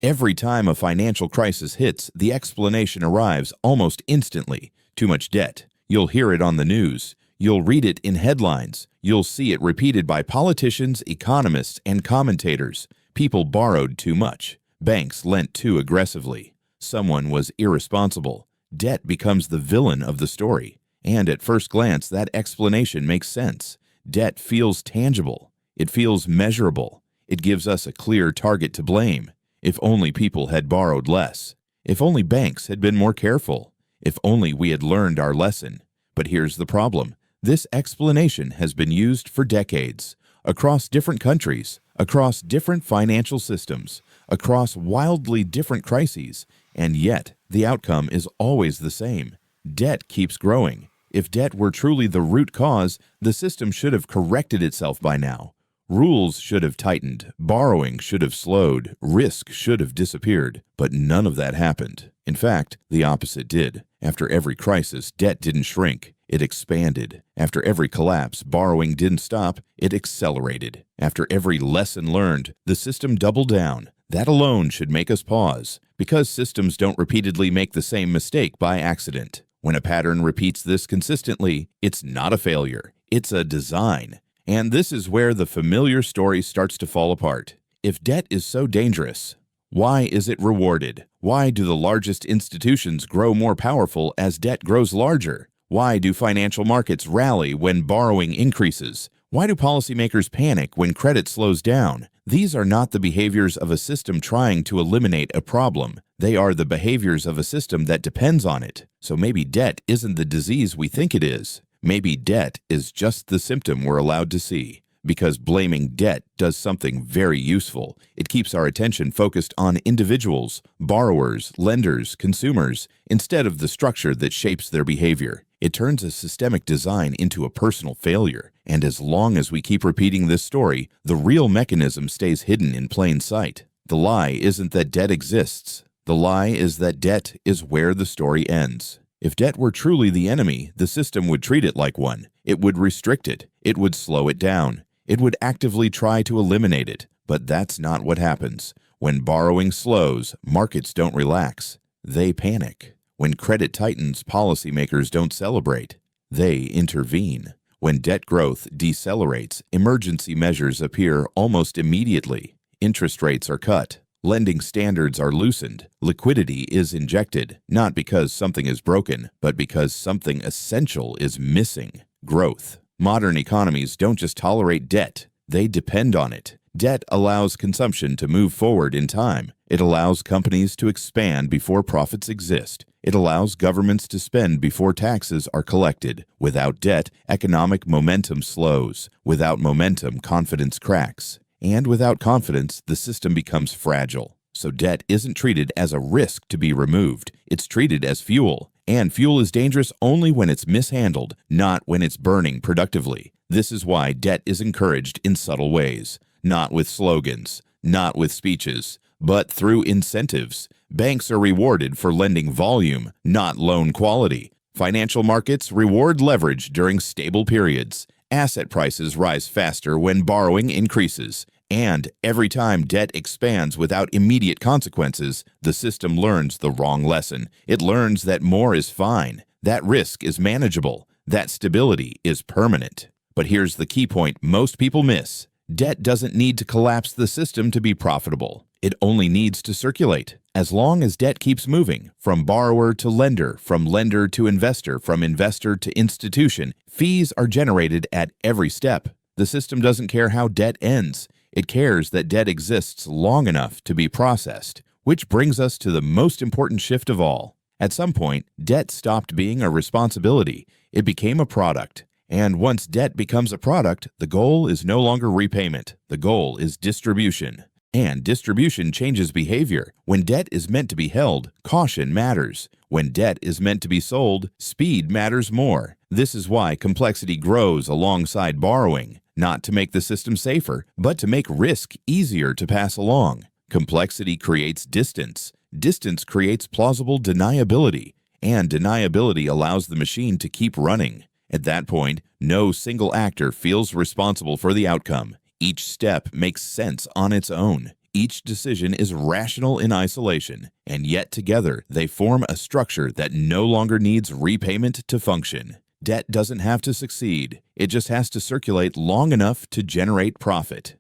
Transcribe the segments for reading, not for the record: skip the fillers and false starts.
Every time a financial crisis hits, the explanation arrives almost instantly. Too much debt. You'll hear it on the news. You'll read it in headlines. You'll see it repeated by politicians, economists, and commentators. People borrowed too much. Banks lent too aggressively. Someone was irresponsible. Debt becomes the villain of the story. And at first glance, that explanation makes sense. Debt feels tangible. It feels measurable. It gives us a clear target to blame. If only people had borrowed less. If only banks had been more careful. If only we had learned our lesson. But here's the problem. This explanation has been used for decades, across different countries, across different financial systems, across wildly different crises, and yet the outcome is always the same. Debt keeps growing. If debt were truly the root cause, the system should have corrected itself by now. Rules should have tightened, borrowing should have slowed, risk should have disappeared, but none of that happened. In fact, the opposite did. After every crisis, debt didn't shrink, it expanded. After every collapse, borrowing didn't stop, it accelerated. After every lesson learned, the system doubled down. That alone should make us pause, because systems don't repeatedly make the same mistake by accident. When a pattern repeats this consistently, it's not a failure, it's a design. And this is where the familiar story starts to fall apart. If debt is so dangerous, why is it rewarded? Why do the largest institutions grow more powerful as debt grows larger? Why do financial markets rally when borrowing increases? Why do policymakers panic when credit slows down? These are not the behaviors of a system trying to eliminate a problem. They are the behaviors of a system that depends on it. So maybe debt isn't the disease we think it is. Maybe debt is just the symptom we're allowed to see. Because blaming debt does something very useful. It keeps our attention focused on individuals, borrowers, lenders, consumers, instead of the structure that shapes their behavior. It turns a systemic design into a personal failure. And as long as we keep repeating this story, the real mechanism stays hidden in plain sight. The lie isn't that debt exists. The lie is that debt is where the story ends. If debt were truly the enemy, the system would treat it like one. It would restrict it. It would slow it down. It would actively try to eliminate it. But that's not what happens. When borrowing slows, markets don't relax. They panic. When credit tightens, policymakers don't celebrate. They intervene. When debt growth decelerates, emergency measures appear almost immediately. Interest rates are cut. Lending standards are loosened. Liquidity is injected, not because something is broken, but because something essential is missing: growth. Modern economies don't just tolerate debt, they depend on it. Debt allows consumption to move forward in time. It allows companies to expand before profits exist. It allows governments to spend before taxes are collected. Without debt, economic momentum slows. Without momentum, confidence cracks. And without confidence, the system becomes fragile. So debt isn't treated as a risk to be removed. It's treated as fuel. And fuel is dangerous only when it's mishandled, not when it's burning productively. This is why debt is encouraged in subtle ways. Not with slogans, not with speeches, but through incentives. Banks are rewarded for lending volume, not loan quality. Financial markets reward leverage during stable periods. Asset prices rise faster when borrowing increases. And every time debt expands without immediate consequences, the system learns the wrong lesson. It learns that more is fine, that risk is manageable, that stability is permanent. But here's the key point most people miss. Debt doesn't need to collapse the system to be profitable. It only needs to circulate. As long as debt keeps moving, from borrower to lender, from lender to investor, from investor to institution, fees are generated at every step. The system doesn't care how debt ends. It cares that debt exists long enough to be processed. Which brings us to the most important shift of all. At some point, debt stopped being a responsibility. It became a product. And once debt becomes a product, the goal is no longer repayment. The goal is distribution. And distribution changes behavior. When debt is meant to be held, caution matters. When debt is meant to be sold, speed matters more. This is why complexity grows alongside borrowing, not to make the system safer, but to make risk easier to pass along. Complexity creates distance. Distance creates plausible deniability. And deniability allows the machine to keep running. At that point, no single actor feels responsible for the outcome. Each step makes sense on its own. Each decision is rational in isolation, and yet together they form a structure that no longer needs repayment to function. Debt doesn't have to succeed. It just has to circulate long enough to generate profit.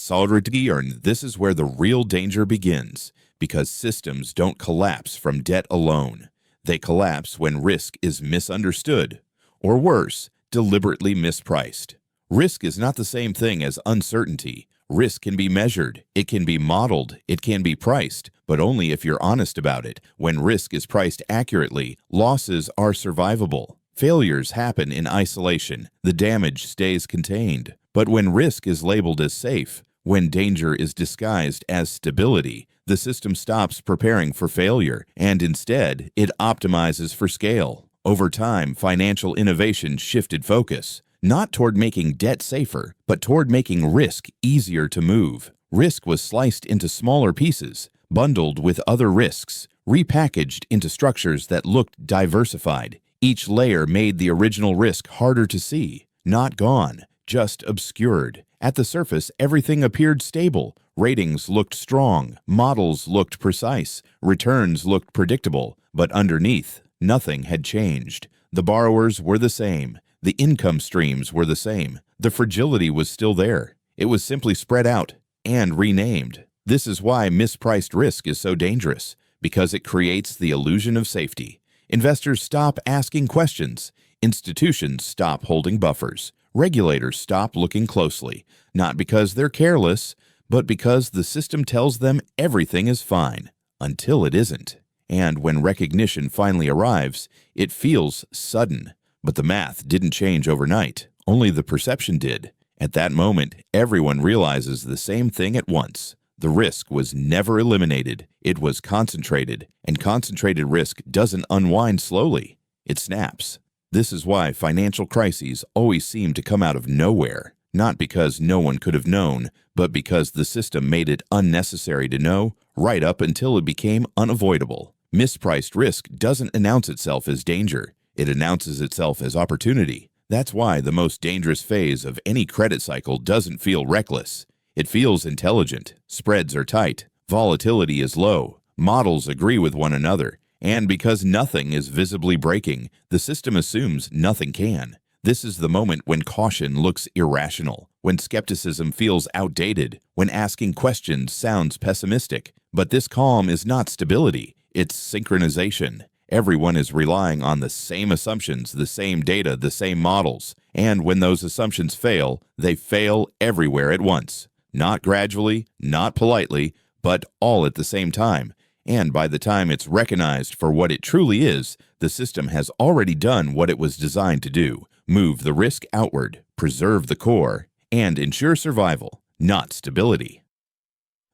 And this is where the real danger begins, because systems don't collapse from debt alone. They collapse when risk is misunderstood, or worse, deliberately mispriced. Risk is not the same thing as uncertainty. Risk can be measured, it can be modeled, it can be priced, but only if you're honest about it. When risk is priced accurately, losses are survivable. Failures happen in isolation. The damage stays contained. But when risk is labeled as safe, when danger is disguised as stability, the system stops preparing for failure, and instead, it optimizes for scale. Over time, financial innovation shifted focus, not toward making debt safer, but toward making risk easier to move. Risk was sliced into smaller pieces, bundled with other risks, repackaged into structures that looked diversified. Each layer made the original risk harder to see, not gone, just obscured. At the surface, everything appeared stable. Ratings looked strong, models looked precise, returns looked predictable, but underneath, nothing had changed. The borrowers were the same. The income streams were the same. The fragility was still there. It was simply spread out and renamed. This is why mispriced risk is so dangerous, because it creates the illusion of safety. Investors stop asking questions. Institutions stop holding buffers. Regulators stop looking closely, not because they're careless, but because the system tells them everything is fine, until it isn't. And when recognition finally arrives, it feels sudden. But the math didn't change overnight, only the perception did. At that moment, everyone realizes the same thing at once. The risk was never eliminated, it was concentrated, and concentrated risk doesn't unwind slowly, it snaps. This is why financial crises always seem to come out of nowhere, not because no one could have known, but because the system made it unnecessary to know right up until it became unavoidable. Mispriced risk doesn't announce itself as danger, it announces itself as opportunity. That's why the most dangerous phase of any credit cycle doesn't feel reckless. It feels intelligent, spreads are tight, volatility is low, models agree with one another, and because nothing is visibly breaking, the system assumes nothing can. This is the moment when caution looks irrational, when skepticism feels outdated, when asking questions sounds pessimistic. But this calm is not stability, it's synchronization. Everyone is relying on the same assumptions, the same data, the same models. And when those assumptions fail, they fail everywhere at once. Not gradually, not politely, but all at the same time. And by the time it's recognized for what it truly is, the system has already done what it was designed to do: move the risk outward, preserve the core, and ensure survival, not stability.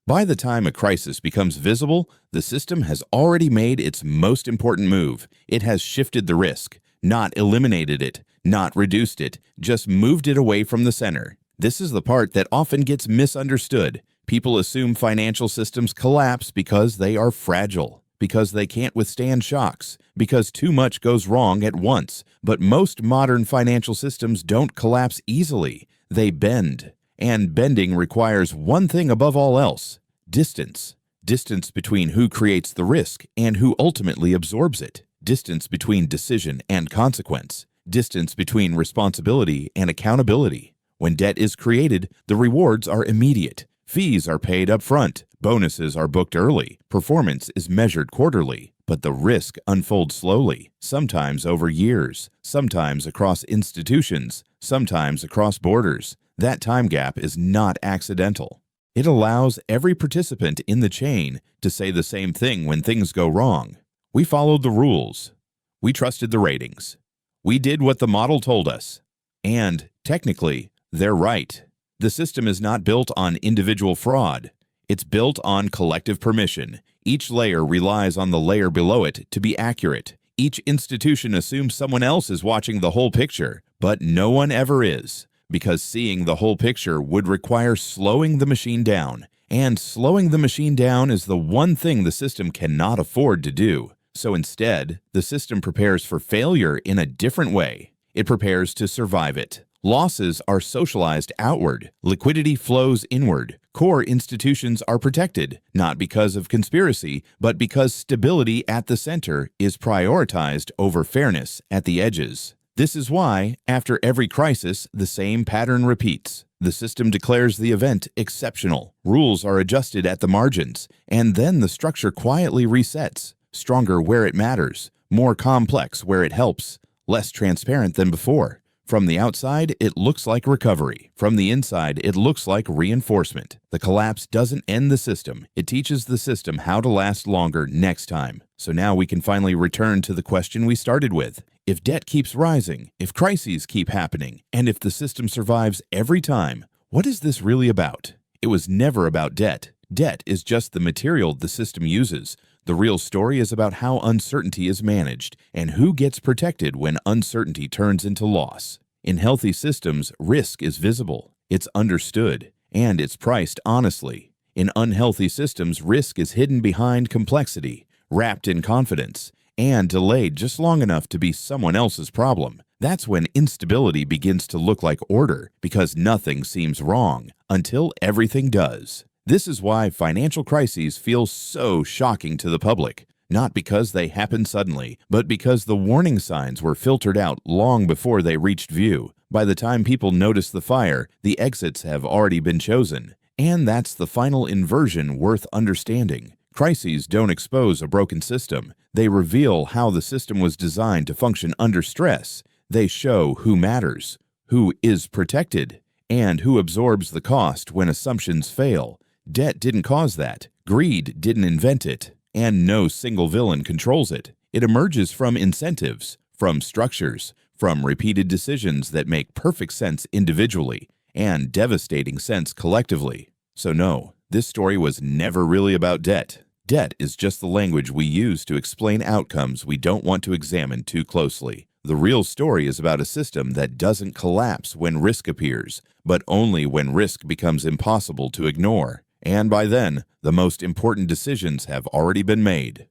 By the time a crisis becomes visible, the system has already made its most important move. It has shifted the risk, not eliminated it, not reduced it, just moved it away from the center. This is the part that often gets misunderstood. People assume financial systems collapse because they are fragile, because they can't withstand shocks, because too much goes wrong at once. But most modern financial systems don't collapse easily. They bend. And bending requires one thing above all else: distance. Distance between who creates the risk and who ultimately absorbs it. Distance between decision and consequence. Distance between responsibility and accountability. When debt is created, the rewards are immediate. Fees are paid up front. Bonuses are booked early. Performance is measured quarterly. But the risk unfolds slowly, sometimes over years, sometimes across institutions, sometimes across borders. That time gap is not accidental. It allows every participant in the chain to say the same thing when things go wrong. We followed the rules. We trusted the ratings. We did what the model told us. And, technically, they're right. The system is not built on individual fraud. It's built on collective permission. Each layer relies on the layer below it to be accurate. Each institution assumes someone else is watching the whole picture, but no one ever is, because seeing the whole picture would require slowing the machine down. And slowing the machine down is the one thing the system cannot afford to do. So instead, the system prepares for failure in a different way. It prepares to survive it, Losses are socialized outward. Liquidity flows inward. Core institutions are protected, not because of conspiracy, but because stability at the center is prioritized over fairness at the edges. This is why, after every crisis, the same pattern repeats. The system declares the event exceptional. Rules are adjusted at the margins, and then the structure quietly resets, stronger where it matters, more complex where it helps, less transparent than before. From the outside, it looks like recovery. From the inside, it looks like reinforcement. The collapse doesn't end the system. It teaches the system how to last longer next time. So now we can finally return to the question we started with. If debt keeps rising, if crises keep happening, and if the system survives every time, what is this really about? It was never about debt. Debt is just the material the system uses. The real story is about how uncertainty is managed and who gets protected when uncertainty turns into loss. In healthy systems, risk is visible, it's understood, and it's priced honestly. In unhealthy systems, risk is hidden behind complexity, wrapped in confidence, and delayed just long enough to be someone else's problem. That's when instability begins to look like order, because nothing seems wrong until everything does. This is why financial crises feel so shocking to the public, not because they happen suddenly, but because the warning signs were filtered out long before they reached view. By the time people notice the fire, the exits have already been chosen. And that's the final inversion worth understanding. Crises don't expose a broken system. They reveal how the system was designed to function under stress. They show who matters, who is protected, and who absorbs the cost when assumptions fail. Debt didn't cause that. Greed didn't invent it. And no single villain controls it. It emerges from incentives, from structures, from repeated decisions that make perfect sense individually and devastating sense collectively. So no, this story was never really about debt. Debt is just the language we use to explain outcomes we don't want to examine too closely. The real story is about a system that doesn't collapse when risk appears, but only when risk becomes impossible to ignore. And by then, the most important decisions have already been made.